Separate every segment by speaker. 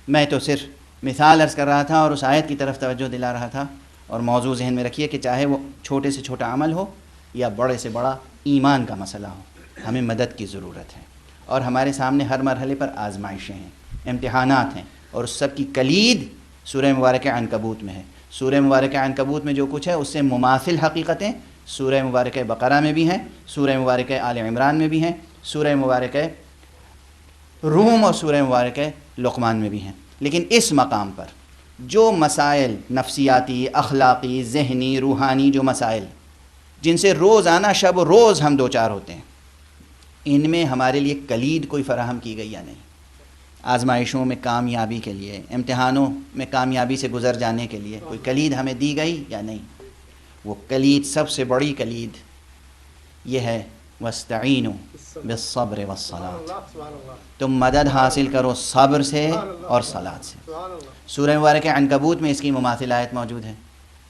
Speaker 1: میں تو صرف مثال عرض کر رہا تھا اور اس آیت کی طرف توجہ دلا رہا تھا، اور موضوع ذہن میں رکھیے کہ چاہے وہ چھوٹے سے چھوٹا عمل ہو یا بڑے سے بڑا ایمان کا مسئلہ ہو، ہمیں مدد کی ضرورت ہے، اور ہمارے سامنے ہر مرحلے پر آزمائشیں ہیں، امتحانات ہیں، اور اس سب کی کلید سورہ مبارکہ عنکبوت میں ہے۔ سورہ مبارکہ عنکبوت میں جو کچھ ہے اس سے مماثل حقیقتیں سورہ مبارکہ بقرہ میں بھی ہیں، سورہ مبارکہ آل عمران میں بھی ہیں، سورہ مبارکہ روم اور سورہ مبارکہ لقمان میں بھی ہیں۔ لیکن اس مقام پر جو مسائل نفسیاتی، اخلاقی، ذہنی، روحانی، جو مسائل جن سے روزانہ شب و روز ہم دوچار ہوتے ہیں، ان میں ہمارے لیے کلید کوئی فراہم کی گئی یا نہیں؟ آزمائشوں میں کامیابی کے لیے، امتحانوں میں کامیابی سے گزر جانے کے لیے کوئی کلید ہمیں دی گئی یا نہیں؟ وہ کلید، سب سے بڑی کلید یہ ہے وَاسْتَعِينُوا بِالصَّبْرِ وَالصَّلَاةِ، تم مدد حاصل کرو صبر سے اور صلاۃ سے۔ سورہ مبارکہ عنکبوت میں اس کی مماثل آیت موجود ہے،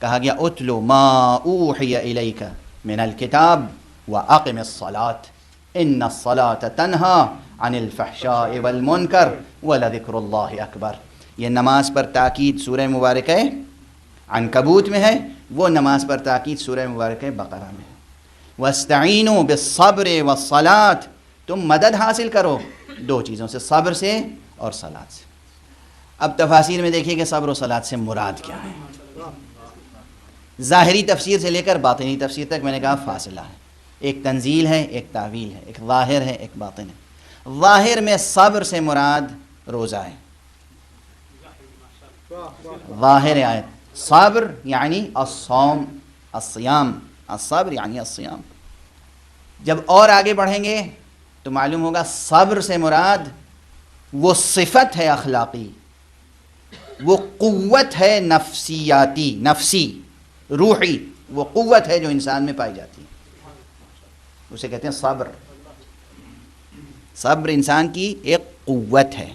Speaker 1: کہا گیا اُتْلُ مَا أُوحِيَ إِلَيْكَ مِنَ الْكِتَابِ وَأَقِمِ الصَّلَاةَ إِنَّ الصَّلَاةَ تَنْهَى عن الفحشاء والمنکر ولذکر اللہ اکبر۔ یہ نماز پر تاکید سورہ مبارکہ عنکبوت میں ہے، وہ نماز پر تاکید سورہ مبارکہ بقرہ میں ہے۔ واستعینوا بالصبر والصلاۃ، تم مدد حاصل کرو دو چیزوں سے، صبر سے اور صلاۃ سے۔ اب تفاسیر میں دیکھیے کہ صبر و صلاۃ سے مراد کیا ہے۔ ظاہری تفسیر سے لے کر باطنی تفسیر تک میں نے کہا فاصلہ ہے، ایک تنزیل ہے، ایک تعویل ہے، ایک ظاہر ہے، ایک باطن ہے۔ ظاہر میں صبر سے مراد روزہ ہے، ظاہر آیت صبر یعنی الصوم، الصیام، الصبر یعنی الصیام۔ جب اور آگے بڑھیں گے تو معلوم ہوگا صبر سے مراد وہ صفت ہے اخلاقی، وہ قوت ہے نفسیاتی، نفسی، روحی، وہ قوت ہے جو انسان میں پائی جاتی ہے، اسے کہتے ہیں صبر۔ صبر انسان کی ایک قوت ہے،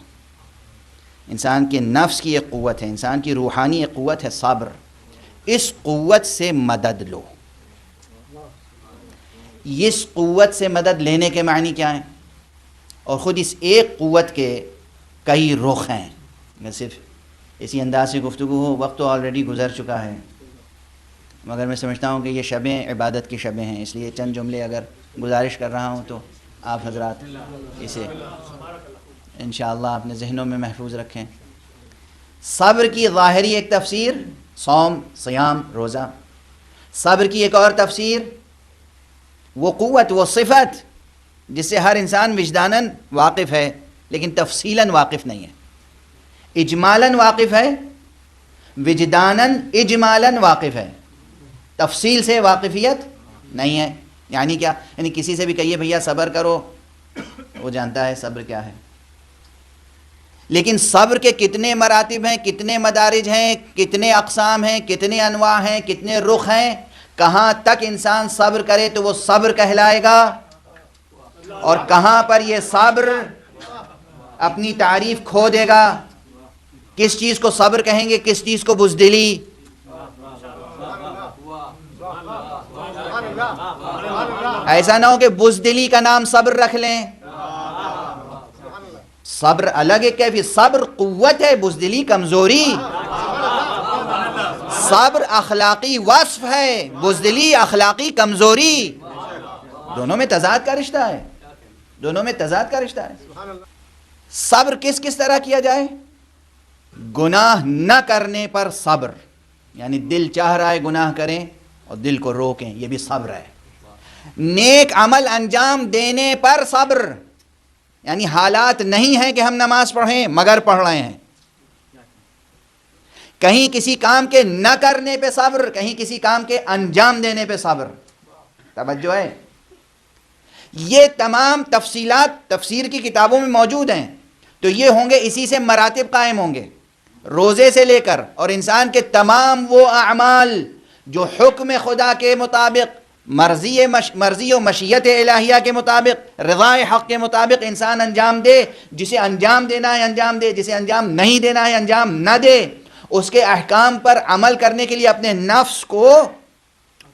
Speaker 1: انسان کے نفس کی ایک قوت ہے، انسان کی روحانی ایک قوت ہے صبر۔ اس قوت سے مدد لو۔ اس قوت سے مدد لینے کے معنی کیا ہیں؟ اور خود اس ایک قوت کے کئی رخ ہیں۔ میں صرف اسی انداز سے گفتگو ہو، وقت تو آلریڈی گزر چکا ہے، مگر میں سمجھتا ہوں کہ یہ شبیں عبادت کی شبیں ہیں، اس لیے چند جملے اگر گزارش کر رہا ہوں تو آپ حضرات اسے انشاءاللہ اپنے ذہنوں میں محفوظ رکھیں۔ صبر کی ظاہری ایک تفسیر صوم، صیام، روزہ۔ صبر کی ایک اور تفسیر وہ قوت، وہ صفت جس سے ہر انسان وجداناً واقف ہے لیکن تفصیلاً واقف نہیں ہے، اجمالاً واقف ہے، وجداناً اجمالاً واقف ہے، تفصیل سے واقفیت نہیں ہے۔ یعنی کیا؟ یعنی کسی سے بھی کہیے بھیا صبر کرو، وہ جانتا ہے صبر کیا ہے، لیکن صبر کے کتنے مراتب ہیں، کتنے مدارج ہیں، کتنے اقسام ہیں، کتنے انواع ہیں، کتنے رخ ہیں، کہاں تک انسان صبر کرے تو وہ صبر کہلائے گا، اور کہاں پر یہ صبر اپنی تعریف کھو دے گا، کس چیز کو صبر کہیں گے، کس چیز کو بزدلی۔ ایسا نہ ہو کہ بزدلی کا نام صبر رکھ لیں۔ صبر الگ ایک کیفیت، صبر قوت ہے، بزدلی کمزوری۔ صبر اخلاقی وصف ہے، بزدلی اخلاقی کمزوری۔ دونوں میں تضاد کا رشتہ ہے، دونوں میں تضاد کا رشتہ ہے۔ صبر کس کس طرح کیا جائے؟ گناہ نہ کرنے پر صبر، یعنی دل چاہ رہا ہے گناہ کریں اور دل کو روکیں، یہ بھی صبر ہے۔ نیک عمل انجام دینے پر صبر، یعنی حالات نہیں ہیں کہ ہم نماز پڑھیں مگر پڑھ رہے ہیں، کہیں کسی کام کے نہ کرنے پہ صبر، کہیں کسی کام کے انجام دینے پہ صبر۔ توجہ ہے، یہ تمام تفصیلات تفسیر کی کتابوں میں موجود ہیں، تو یہ ہوں گے، اسی سے مراتب قائم ہوں گے، روزے سے لے کر اور انسان کے تمام وہ اعمال جو حکم خدا کے مطابق، مرضی و مشیت الہیہ کے مطابق، رضا حق کے مطابق انسان انجام دے، جسے انجام دینا ہے انجام دے، جسے انجام نہیں دینا ہے انجام نہ دے، اس کے احکام پر عمل کرنے کے لیے اپنے نفس کو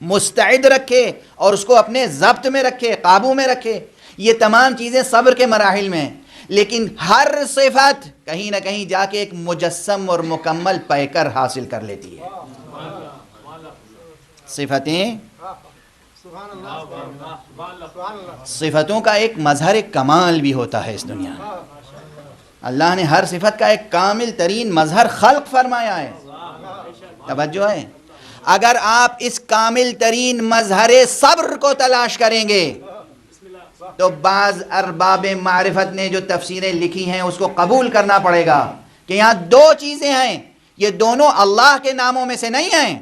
Speaker 1: مستعد رکھے اور اس کو اپنے ضبط میں رکھے، قابو میں رکھے۔ یہ تمام چیزیں صبر کے مراحل میں ہیں، لیکن ہر صفت کہیں نہ کہیں جا کے ایک مجسم اور مکمل پیکر حاصل کر لیتی ہے. صفتیں صفتوں کا ایک مظہر کمال بھی ہوتا ہے اس دنیا میں. اللہ نے ہر صفت کا ایک کامل ترین مظہر خلق فرمایا ہے. توجہ ہے. اگر آپ اس کامل ترین مظہر صبر کو تلاش کریں گے تو بعض ارباب معرفت نے جو تفسیریں لکھی ہیں اس کو قبول کرنا پڑے گا کہ یہاں دو چیزیں ہیں، یہ دونوں اللہ کے ناموں میں سے نہیں ہیں.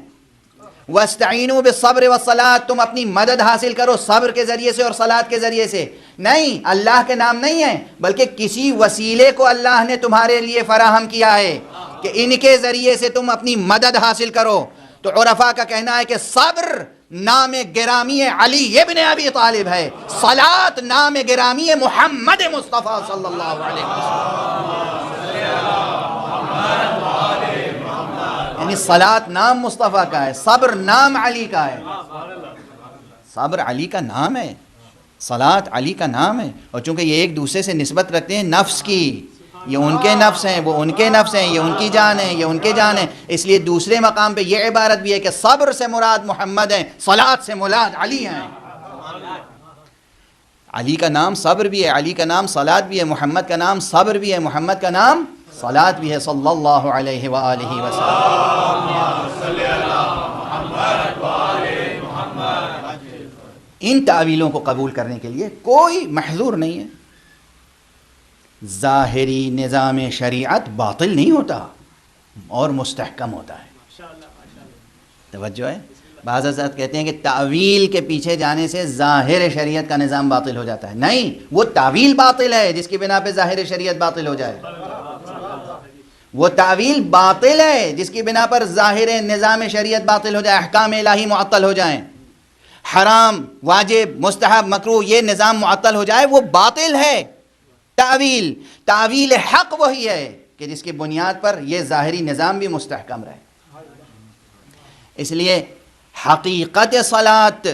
Speaker 1: وَاسْتَعِينُوا بِالصَّبْرِ وَالصَّلَاةِ، تم اپنی مدد حاصل کرو صبر کے ذریعے سے اور صلاۃ کے ذریعے سے. نہیں، اللہ کے نام نہیں ہیں، بلکہ کسی وسیلے کو اللہ نے تمہارے لیے فراہم کیا ہے کہ ان کے ذریعے سے تم اپنی مدد حاصل کرو. تو عرفاء کا کہنا ہے کہ صبر نام گرامی علی ابن ابی طالب ہے، صلاۃ نام گرامی محمد مصطفیٰ صلی اللہ علیہ وسلم. یعنی صلاۃ نام مصطفیٰ کا ہے، صبر نام علی کا ہے. صبر علی کا نام ہے، صلاۃ علی کا نام ہے. اور چونکہ یہ ایک دوسرے سے نسبت رکھتے ہیں نفس کی، یہ ان کے نفس ہیں، وہ ان کے نفس ہیں، یہ ان کی جان ہے، یہ ان کے جان ہے، اس لیے دوسرے مقام پہ یہ عبارت بھی ہے کہ صبر سے مراد محمد ہیں، صلاۃ سے مراد علی ہیں. علی کا نام صبر بھی ہے، علی کا نام صلاۃ بھی ہے، محمد کا نام صبر بھی ہے، محمد کا نام صلاۃ بھی ہے صلی اللہ علیہ وآلہ وسلم. ان تعویلوں کو قبول کرنے کے لیے کوئی محظور نہیں ہے. ظاہری نظام شریعت باطل نہیں ہوتا اور مستحکم ہوتا ہے. توجہ ہے. بعض حضرات کہتے ہیں کہ تعویل کے پیچھے جانے سے ظاہر شریعت کا نظام باطل ہو جاتا ہے. نہیں، وہ تعویل باطل ہے جس کی بنا پہ ظاہر شریعت باطل ہو جائے. وہ تعویل باطل ہے جس کی بنا پر ظاہر نظام شریعت باطل ہو جائے، احکام الہی معطل ہو جائیں، حرام واجب مستحب مکروہ یہ نظام معطل ہو جائے، وہ باطل ہے. تعویل حق وہی ہے کہ جس کی بنیاد پر یہ ظاہری نظام بھی مستحکم رہے. اس لیے حقیقت صلاۃ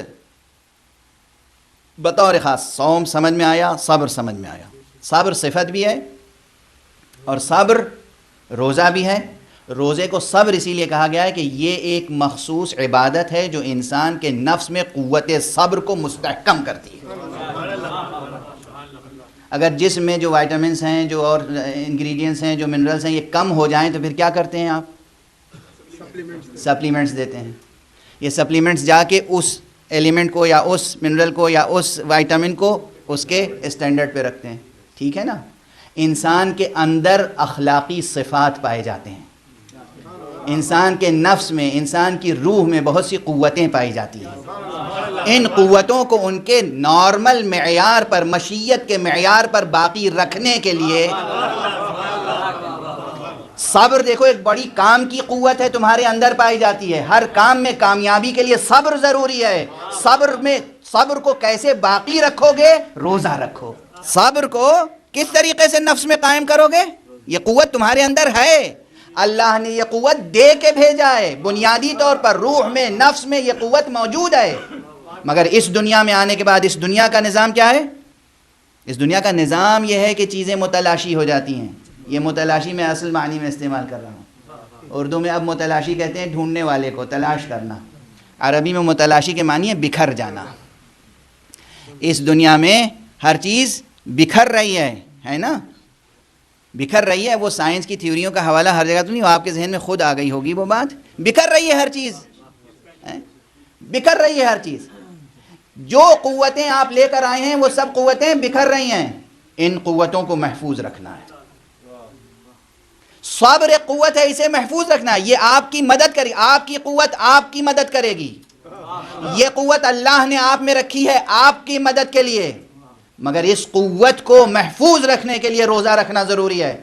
Speaker 1: بطور خاص صوم سمجھ میں آیا، صبر سمجھ میں آیا. صبر صفت بھی ہے اور صبر روزہ بھی ہے. روزے کو صبر اسی لیے کہا گیا ہے کہ یہ ایک مخصوص عبادت ہے جو انسان کے نفس میں قوت صبر کو مستحکم کرتی ہے. اگر جسم میں جو وائٹامنس ہیں، جو اور انگریڈینٹس ہیں، جو منرلز ہیں، یہ کم ہو جائیں تو پھر کیا کرتے ہیں آپ؟ سپلیمنٹس دیتے ہیں. یہ سپلیمنٹس جا کے اس ایلیمنٹ کو یا اس منرل کو یا اس وائٹامن کو اس کے اسٹینڈرڈ پہ رکھتے ہیں. ٹھیک ہے نا. انسان کے اندر اخلاقی صفات پائے جاتے ہیں، انسان کے نفس میں، انسان کی روح میں بہت سی قوتیں پائی جاتی ہیں. ان قوتوں کو ان کے نارمل معیار پر، مشیت کے معیار پر باقی رکھنے کے لیے صبر، دیکھو ایک بڑی کام کی قوت ہے تمہارے اندر پائی جاتی ہے. ہر کام میں کامیابی کے لیے صبر ضروری ہے. صبر کو کیسے باقی رکھو گے؟ روزہ رکھو. صبر کو کس طریقے سے نفس میں قائم کرو گے؟ یہ قوت تمہارے اندر ہے، اللہ نے یہ قوت دے کے بھیجا ہے. بنیادی طور پر روح میں، نفس میں یہ قوت موجود ہے. مگر اس دنیا میں آنے کے بعد اس دنیا کا نظام کیا ہے؟ اس دنیا کا نظام یہ ہے کہ چیزیں متلاشی ہو جاتی ہیں. یہ متلاشی میں اصل معنی میں استعمال کر رہا ہوں. اردو میں اب متلاشی کہتے ہیں ڈھونڈنے والے کو، تلاش کرنا. عربی میں متلاشی کے معنی ہے بکھر جانا. اس دنیا میں ہر چیز بکھر رہی ہے نا، بکھر رہی ہے. وہ سائنس کی تھیوریوں کا حوالہ ہر جگہ تو نہیں، وہ آپ کے ذہن میں خود آ گئی ہوگی وہ بات. بکھر رہی ہے ہر چیز، بکھر رہی ہے ہر چیز. جو قوتیں آپ لے کر آئے ہیں وہ سب قوتیں بکھر رہی ہیں. ان قوتوں کو محفوظ رکھنا ہے. صبر ایک قوت ہے، اسے محفوظ رکھنا ہے. یہ آپ کی مدد کرے گی، آپ کی قوت آپ کی مدد کرے گی. یہ قوت اللہ نے آپ میں رکھی ہے آپ کی مدد کے لیے. مگر اس قوت کو محفوظ رکھنے کے لیے روزہ رکھنا ضروری ہے.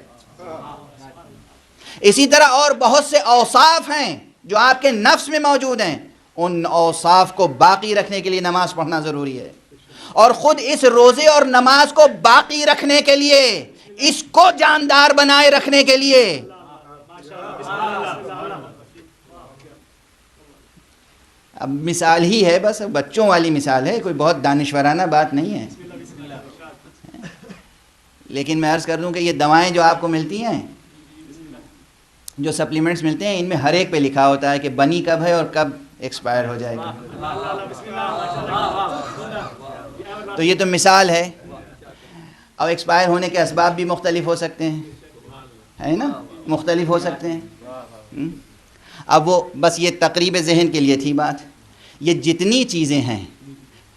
Speaker 1: اسی طرح اور بہت سے اوصاف ہیں جو آپ کے نفس میں موجود ہیں، ان اوصاف کو باقی رکھنے کے لیے نماز پڑھنا ضروری ہے. اور خود اس روزے اور نماز کو باقی رکھنے کے لیے، اس کو جاندار بنائے رکھنے کے لیے اب مثال ہی ہے، بس بچوں والی مثال ہے، کوئی بہت دانشورانہ بات نہیں ہے. لیکن میں عرض کر دوں کہ یہ دوائیں جو آپ کو ملتی ہیں، جو سپلیمنٹس ملتے ہیں، ان میں ہر ایک پہ لکھا ہوتا ہے کہ بنی کب ہے اور کب ایکسپائر ہو جائے گا. تو یہ تو مثال ہے. اور ایکسپائر ہونے کے اسباب بھی مختلف ہو سکتے ہیں، ہے نا، مختلف ہو سکتے ہیں. اب وہ بس یہ تقریب ذہن کے لیے تھی بات. یہ جتنی چیزیں ہیں،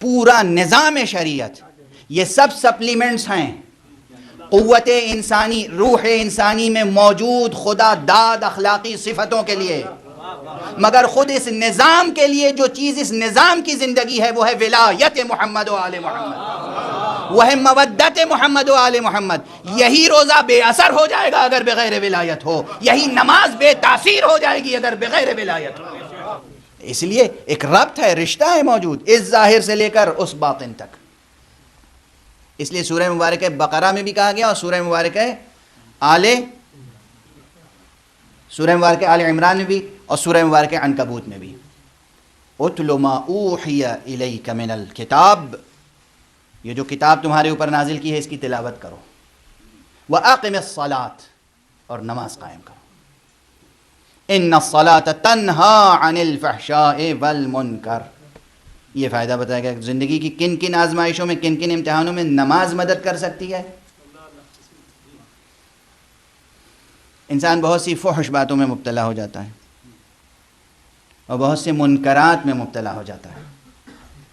Speaker 1: پورا نظام شریعت، یہ سب سپلیمنٹس ہیں قوت انسانی، روح انسانی میں موجود خدا داد اخلاقی صفتوں کے لیے. مگر خود اس نظام کے لیے جو چیز اس نظام کی زندگی ہے وہ ہے ولایت محمد و آل محمد، وہ ہے مودت محمد و آل محمد. یہی روزہ بے اثر ہو جائے گا اگر بغیر ولایت ہو، یہی نماز بے تاثیر ہو جائے گی اگر بغیر ولایت ہو. اس لیے ایک ربط ہے، رشتہ ہے موجود اس ظاہر سے لے کر اس باطن تک. اس لیے سورہ مبارکہ بقرہ میں بھی کہا گیا اور سورہ مبارکہ آل عمران میں بھی اور سورہ مبارکہ عنکبوت میں بھی، اتل ما اوحی الیک من الکتاب، یہ جو کتاب تمہارے اوپر نازل کی ہے اس کی تلاوت کرو. واقم الصلاۃ، اور نماز قائم کرو. ان الصلاۃ تنہی عن الفحشاء والمنکر. یہ فائدہ بتایا گیا کہ زندگی کی کن کن آزمائشوں میں، کن کن امتحانوں میں نماز مدد کر سکتی ہے. انسان بہت سی فحش باتوں میں مبتلا ہو جاتا ہے اور بہت سے منکرات میں مبتلا ہو جاتا ہے.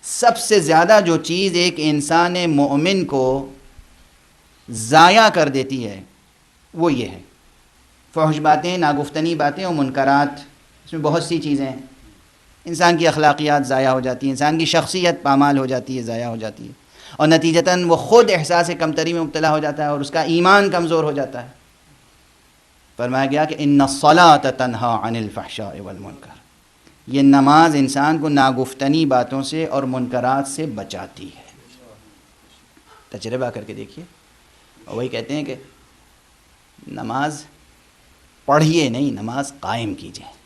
Speaker 1: سب سے زیادہ جو چیز ایک انسان مومن کو ضائع کر دیتی ہے وہ یہ ہے فحش باتیں، ناگفتنی باتیں اور منکرات. اس میں بہت سی چیزیں ہیں. انسان کی اخلاقیات ضائع ہو جاتی ہیں، انسان کی شخصیت پامال ہو جاتی ہے، ضائع ہو جاتی ہے، اور نتیجتاً وہ خود احساس کمتری میں مبتلا ہو جاتا ہے اور اس کا ایمان کمزور ہو جاتا ہے. فرمایا گیا کہ ان الصلاۃ تنہی عن الفحشاء والمنکر، یہ نماز انسان کو ناگفتنی باتوں سے اور منکرات سے بچاتی ہے. تجربہ کر کے دیکھیے. اور وہی کہتے ہیں کہ نماز پڑھیے نہیں، نماز قائم کیجیے.